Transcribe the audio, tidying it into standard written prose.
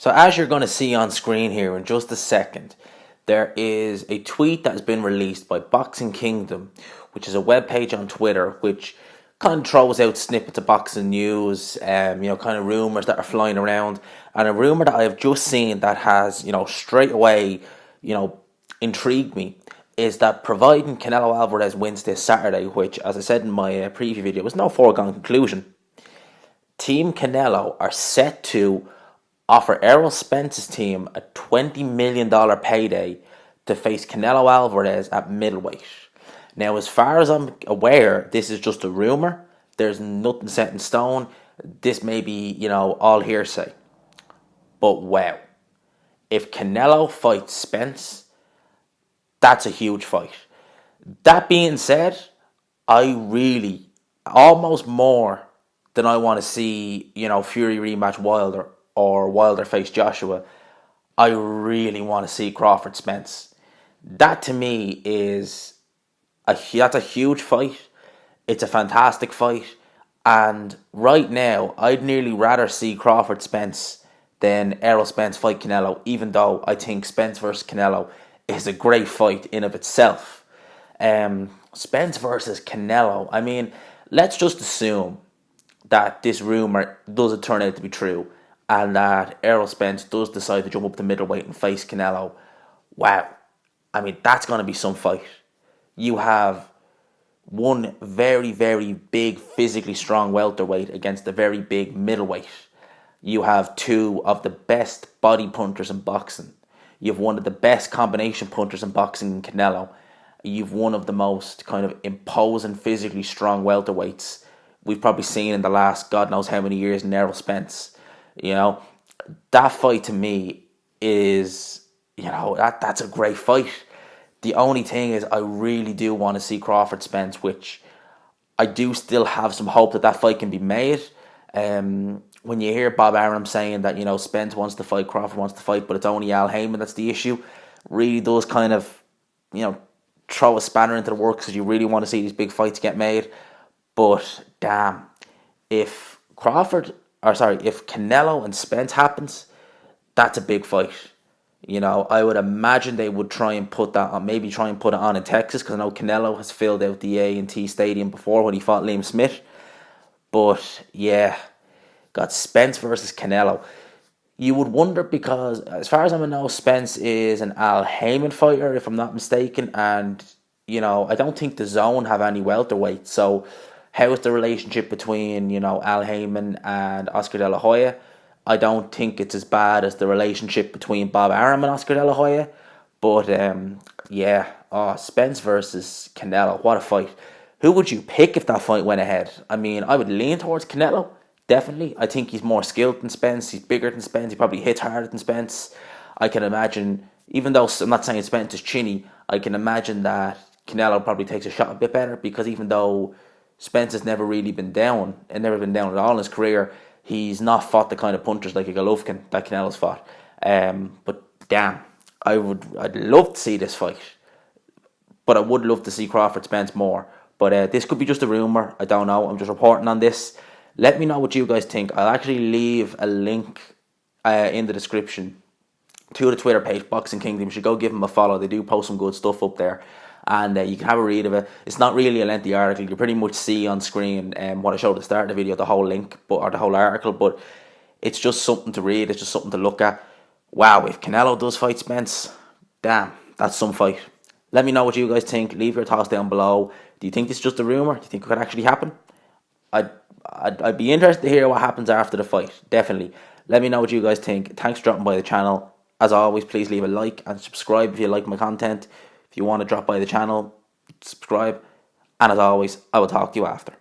So as you're going to see on screen here in just a second, there is a tweet that has been released by Boxing Kingdom, which is a webpage on Twitter, which kind of throws out snippets of boxing news, kind of rumors that are flying around. And a rumor that I have just seen that has, straight away, intrigued me is that providing Canelo Alvarez wins this Saturday, which, as I said in my preview video, was no foregone conclusion, Team Canelo are set to offer Errol Spence's team a $20 million payday to face Canelo Alvarez at middleweight. Now, as far as I'm aware, this is just a rumor. There's nothing set in stone. This may be, all hearsay. But wow, if Canelo fights Spence, that's a huge fight. That being said, I really, almost more than I want to see, Fury rematch Wilder or Wilder face Joshua, I really want to see Crawford Spence. That to me is that's a huge fight. It's a fantastic fight. And right now, I'd nearly rather see Crawford Spence than Errol Spence fight Canelo, even though I think Spence versus Canelo is a great fight in of itself. Spence versus Canelo, I mean, let's just assume that this rumor doesn't turn out to be true and that Errol Spence does decide to jump up to middleweight and face Canelo. Wow. I mean, that's going to be some fight. You have one very, very big, physically strong welterweight against a very big middleweight. You have two of the best body punchers in boxing. You have one of the best combination punchers in boxing in Canelo. You've one of the most kind of imposing, physically strong welterweights we've probably seen in the last God knows how many years in Errol Spence. That fight to me is, that's a great fight. The only thing is I really do want to see Crawford Spence, which I do still have some hope that fight can be made. When you hear Bob Arum saying that, Spence wants to fight, Crawford wants to fight, but it's only Al Heyman that's the issue, really does kind of, throw a spanner into the works because you really want to see these big fights get made. But damn, if Canelo and Spence happens, that's a big fight. I would imagine they would try and put that on, maybe try and put it on in Texas, because I know Canelo has filled out the A&T Stadium before when he fought Liam Smith. But yeah, got Spence versus Canelo. You would wonder because, as far as I know, Spence is an Al Heyman fighter, if I'm not mistaken, and I don't think the Zone have any welterweight. So how is the relationship between, Al Heyman and Oscar De La Hoya? I don't think it's as bad as the relationship between Bob Arum and Oscar De La Hoya. But, Spence versus Canelo, what a fight. Who would you pick if that fight went ahead? I mean, I would lean towards Canelo, definitely. I think he's more skilled than Spence. He's bigger than Spence. He probably hits harder than Spence. I can imagine, even though I'm not saying Spence is chinny, I can imagine that Canelo probably takes a shot a bit better, because even though Spence has never really been down, and never been down at all in his career, he's not fought the kind of punchers like a Golovkin that Canelo's fought. But damn, I'd love to see this fight. But I would love to see Crawford Spence more. But this could be just a rumour. I don't know. I'm just reporting on this. Let me know what you guys think. I'll actually leave a link in the description to the Twitter page, Boxing Kingdom. You should go give them a follow. They do post some good stuff up there. And you can have a read of it. It's not really a lengthy article. You pretty much see on screen what I showed at the start of the video, the whole link, or the whole article. But it's just something to read. It's just something to look at. Wow, if Canelo does fight Spence, damn, that's some fight. Let me know what you guys think. Leave your thoughts down below. Do you think this is just a rumour? Do you think it could actually happen? I'd be interested to hear what happens after the fight. Definitely. Let me know what you guys think. Thanks for dropping by the channel. As always, please leave a like and subscribe if you like my content. If you want to drop by the channel, subscribe. And as always, I will talk to you after.